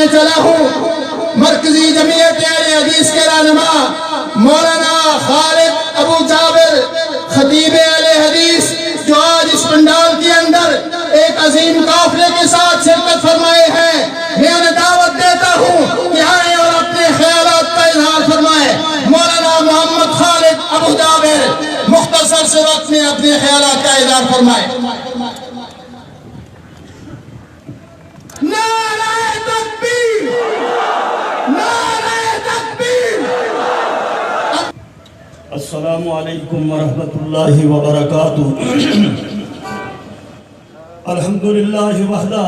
میں چلا ہوں مرکزی جمعیت اہل حدیث کے رہنما مولانا خالد ابو جابر خطیب اہل حدیث جو آج اس پنڈال کے اندر ایک عظیم قافلے کے ساتھ شرکت فرمائے ہیں، میں انہیں دعوت دیتا ہوں کہ آئیں اور اپنے خیالات کا اظہار فرمائیں۔ مولانا محمد خالد ابو جابر مختصر سے وقت میں اپنے خیالات کا اظہار فرمائیں۔ نعرہ تکبیر! نعرہ تکبیر! السلام علیکم ورحمۃ اللہ وبرکاتہ۔ الحمدللہ وحدہ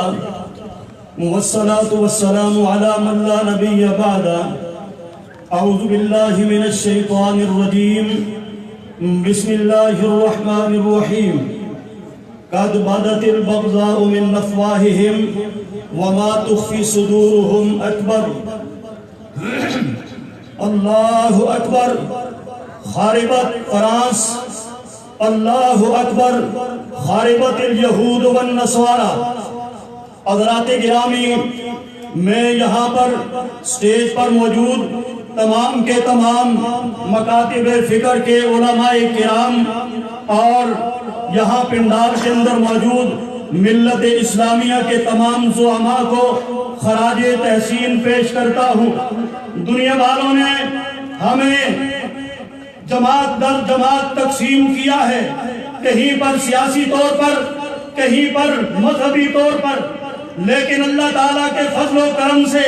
والصلاة والسلام علی من لا نبی بعد۔ اعوذ باللہ من الشیطان الرجیم، بسم اللہ الرحمن الرحیم۔ قد بدت البغضاء من افواہہم وما تخفی صدورہم اکبر۔ اللہ اکبر۔ خاربت فرانس، اللہ اکبر، خاربت الیہود والنصارى۔ حضرات گرامی، میں یہاں پر سٹیج پر موجود تمام کے تمام مکاتب فکر کے علماء کرام اور یہاں پنڈال کے اندر موجود ملت اسلامیہ کے تمام زعماء کو خراج تحسین پیش کرتا ہوں۔ دنیا والوں نے ہمیں جماعت در جماعت تقسیم کیا ہے، کہیں پر سیاسی طور پر، کہیں پر مذہبی طور پر، لیکن اللہ تعالیٰ کے فضل و کرم سے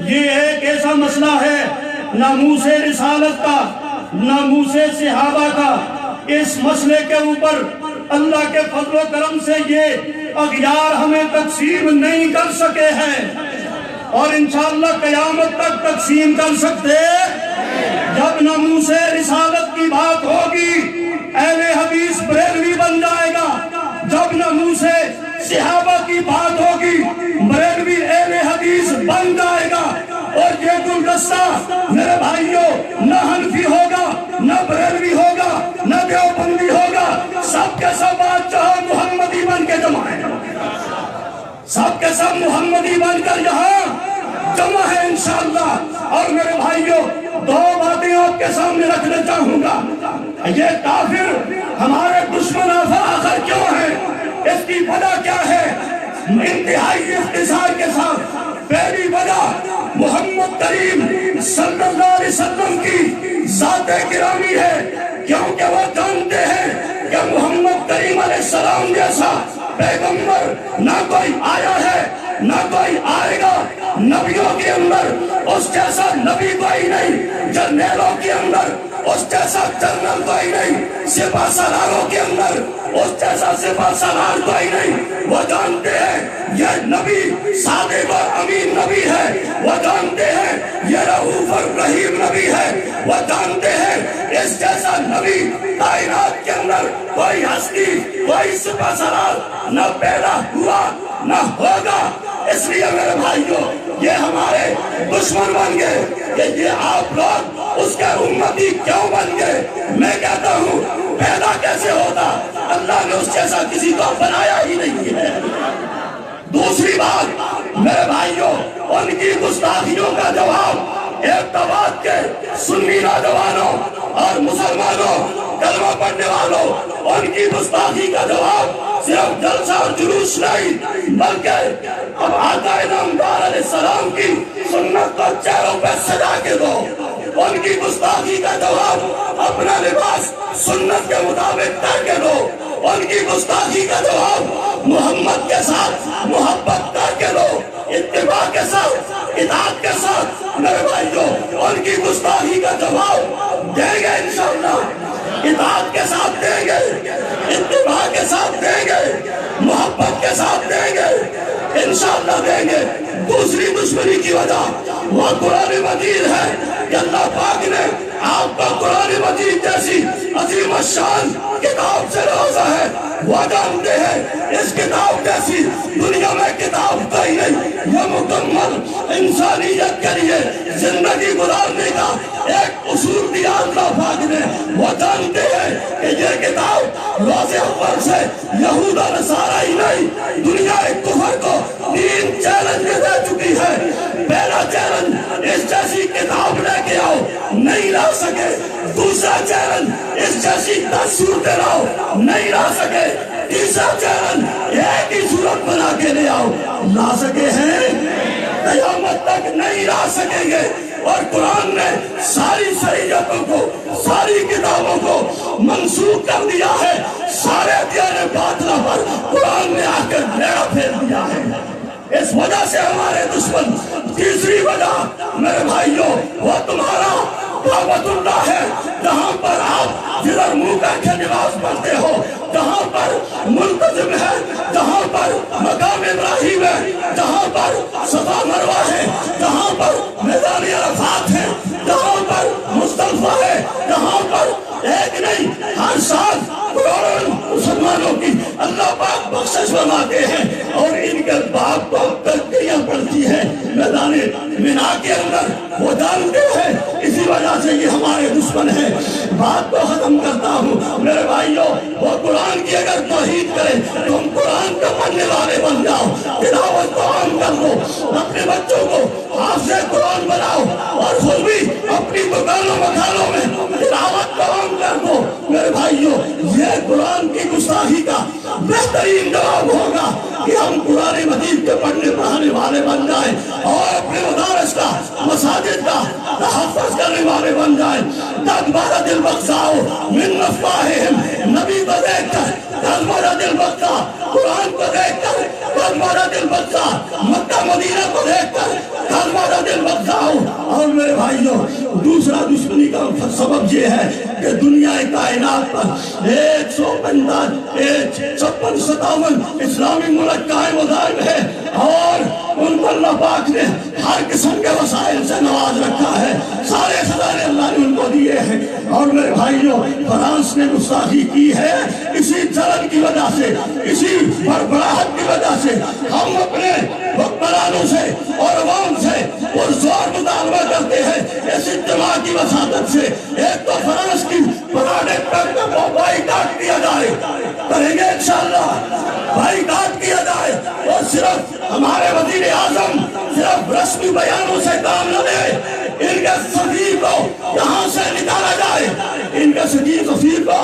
یہ ایک ایسا مسئلہ ہے، ناموس رسالت کا، ناموس صحابہ کا، اس مسئلے کے اوپر اللہ کے فضل و کرم سے یہ اغیار ہمیں تقسیم نہیں کر سکے ہیں، اور انشاءاللہ قیامت تک تقسیم کر سکتے۔ جب ناموس رسالت کی بات ہوگی اہل حدیث بریلوی بن جائے گا، جب ناموس صحابہ کی بات ہوگی بریلوی اہل حدیث بن جائے گا، اور یہ گلدستہ میرے بھائیوں نہ حنفی ہوگا، نہ بریلوی ہوگا، نہ دیوبندی ہوگا، سب کے سب آج جہاں محمدی بن کے جمع ہیں، سب کے سب محمدی بن کر یہاں جمع ہے انشاءاللہ۔ اور میرے بھائیوں، دو باتیں آپ کے سامنے رکھنا چاہوں گا۔ یہ کافر ہمارے دشمن آخر کیوں ہیں؟ اس کی وجہ کیا ہے؟ انتہائی اختصار کے ساتھ پہلی وجہ محمد کریم صلی اللہ علیہ وسلم کی ذات گرامی ہے، کیونکہ وہ جانتے ہیں کہ محمد کریم علیہ السلام جیسا پیغمبر نہ کوئی آیا ہے، نہ کوئی آئے گا۔ نبیوں کے اندر اس جیسا نبی کوئی نہیں، جرنیلوں کے اندر اس جیسا جرنل کوئی نہیں، سپاہ سالاروں کے اندر اس جیسا سپاہ سالار کوئی نہیں۔ وہ جانتے ہیں یہ نبی صادق اور امین نبی ہے، وہ جانتے ہیں یہ رؤوف اور رحیم نبی ہے، وہ جانتے ہیں اس جیسا نبی کائنات کے اندر کوئی ہستی، کوئی سپاہ سالار نہ پیدا ہوا نہ ہوگا۔ اس لیے میرے بھائیوں، یہ ہمارے دشمن بن گئے کہ یہ آپ لوگ اس کے امتی کیوں بن گئے؟ میں کہتا ہوں پیدا کیسے ہوتا؟ اللہ نے اس جیسا کسی کو بنایا ہی نہیں ہے۔ دوسری بات میرے بھائیوں، ان کی گستاخیوں کا جواب ایبٹ کے سنی نوجوانوں اور مسلمانوں کلمہ پڑھنے والوں، ان کی گستاخی کا جواب صرف جلسہ اور جلوس نہیں، بلکہ اب آقا نامدار علیہ السلام کی سنت کو چہروں پہ سجا کے دو۔ ان کی گستاخی کا جواب اپنا لباس سنت کے مطابق کر کے دو۔ ان کی گستاخی کا جواب محمد کے ساتھ محبت کر کے دو، اتباع کے ساتھ، اطاعت کے ساتھ۔ میرے بھائیوں، ان کی گستاخی کا جواب دیں گے انشاءاللہ، اطاعت کے ساتھ دیں گے، اتباع کے ساتھ دیں گے، محبت کے ساتھ دیں گے، انشاءاللہ دیں گے۔ دوسری دشمنی کی وجہ وہ قرآن مجید ہے کہ اللہ پاک نے آپ کا قرآن مجید جیسی عظیم الشان کتاب سے روزہ ہے۔ وہ جانتے ہیں اس کتاب جیسی دنیا میں کتاب کوئی نہیں، یہ مکمل انسانیت کے لیے زندگی گزارنے کا ایک اصول دیا اللہ پاک نے۔ وہ جانتے ہیں کہ یہ کتاب روز اول سے یہود و نصارہ ہی نہیں، دنیا کفر کو تین چیلنج دے چکی ہے۔ دوسرا چیلنج اس جیسی 10 صورتیں لاؤ، نہیں لا سکے۔ تیسرا چیلنج ایک ہی صورت بنا کے لے آؤ، لا سکے ہیں؟ قیامت تک نہیں لا سکیں گے۔ اور قرآن نے ساری شریعتوں کو، ساری کتابوں کو منسوخ کر دیا ہے، سارے دین باطلہ پر قرآن نے آ کر بیڑا پھیر دیا ہے۔ اس وجہ سے ہمارے دشمن، تیسری وجہ میرے بھائیوں، وہ تمہارا کعبۃ اللہ ہے، جہاں پر آپ جدھر منہ کر کے نماز پڑھتے ہو، جہاں پر منتظم ہے، جہاں پر مقام ابراہیم ہے، جہاں پر صفا مروہ ہے، جہاں پر میدان عرفات ہے، جہاں پر مصطفیٰ ہے، جہاں پر ایک نہیں ہر سال کروڑوں مسلمانوں کی اللہ پاک بخشش فرماتے ہیں، اور ان کے باپ کو تلقیاں پڑتی ہیں میدان مینا کے اندر، وہ جانتے ہیں۔ اسی وجہ سے یہ ہمارے دشمن ہیں۔ بات کو ختم کرتا ہوں میرے بھائیوں، وہ قرآن کی اگر توحید کرے، تم قرآن کو پڑھنے والے بن جاؤ، تلاوت کو عام کر دو، اپنے بچوں کو حافظ قرآن بناؤ، اور خود بھی اپنی دکانوں مکانوں میں تلاوت کو عام کر دو۔ میرے بھائیوں، یہ قرآن کی گستاخی کا بہترین جواب ہوگا کہ ہم قرآن مجید کے پڑھنے پڑھانے والے بن جائیں، اور اپنے مدارس کا، مساجد کا تحفظ کرنے والے بن جائیں۔ تکبر دل بخشاؤ من افواہہم، نبی کو دیکھ کر تکبر دل بخشا، قرآن کو دیکھ کر تکبر دل بخشا، مکہ مدینہ کو دیکھ کر تکبر دل بخشاؤ۔ اور میرے بھائیوں، دوسرا دشمنی کا سبب یہ ہے کہ دنیا کائنات پر 156 اسلامی ملک قائم و دائم ہے، اور ان کو اللہ پاک نے ہر قسم کے وسائل سے نواز رکھا ہے، سارے خزانے اللہ نے ان کو دیے ہیں۔ اور میرے بھائیوں، فرانس نے گستاخی کی ہے، اسی جلن کی وجہ سے، اسی بڑبڑاہٹ کی وجہ سے ہم اپنے حکمرانوں سے اور عوام سے پرزور مطالبہ کرتے ہیں اس اجتماع کی وساطت سے۔ ایک تو فرانس کی پروڈکٹ کو بائیکاٹ کیا جائے، کریں گے انشاءاللہ، بائیکاٹ کیا جائے، اور صرف ہمارے وزیر اعظم صرف رسمی بیانوں سے کام نہ لے، ان کے سفیر کو یہاں سے نکالا جائے، ان کے سفیر کو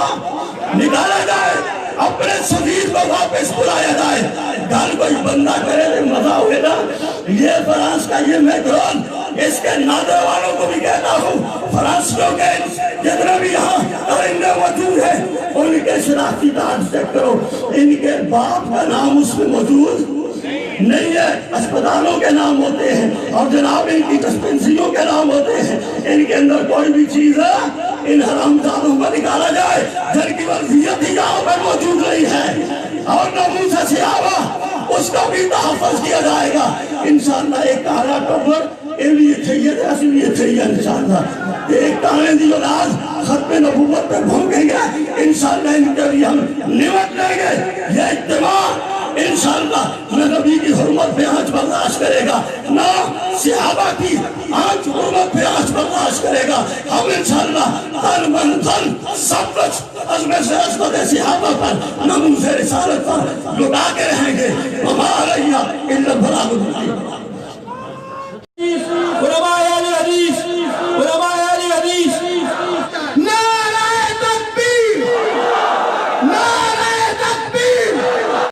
نکالا جائے، اپنے سفیر کو واپس بلایا جائے۔ گل کوئی بندہ کرے تو مزہ ہوئے نا۔ یہ فرانس کا یہ میکرون، اس کے نادر والوں کو بھی کہتا ہوں، فرانسیوں کے جتنے بھی یہاں درندے موجود ہیں، ان کے شناختی کارڈ چیک کرو، ان کے باپ کا نام اس میں موجود نہیں ہے، اسپتالوں کے نام ہوتے ہیں، اور جناب ان کی ڈسپنسریوں کے نام ہوتے ہیں، ان کے اندر کوئی بھی چیز ہے ان حرامزادوں کو نکالا جائے جن کی وضعیت ہی یہاں پر موجود نہیں ہے، اور ناموس صحابہ اس کا بھی تحفظ کیا جائے گا انشاءاللہ۔ ایک کارا کبر ایلی چاہیے تھا، اسی لیے چاہیے انشاءاللہ۔ ایک تانے دی اولاد ختم نبوت پہ بھونکیں گے انشاءاللہ، ان کے لیے ہم نمٹ لیں گے۔ یہ اجتماع انشاءاللہ نہ نبی کی حرمت پہ آنچ برداشت کرے گا، نہ صحابہ کی آنچ حرمت پہ آنچ برداشت کرے گا۔ ہم انشاءاللہ تن من دھن سب کچھ عزم سے عظمت صحابہ پر، ناموس رسالت پر لٹا کے رہیں گے۔ وما علیہ الا البلاغ المبین۔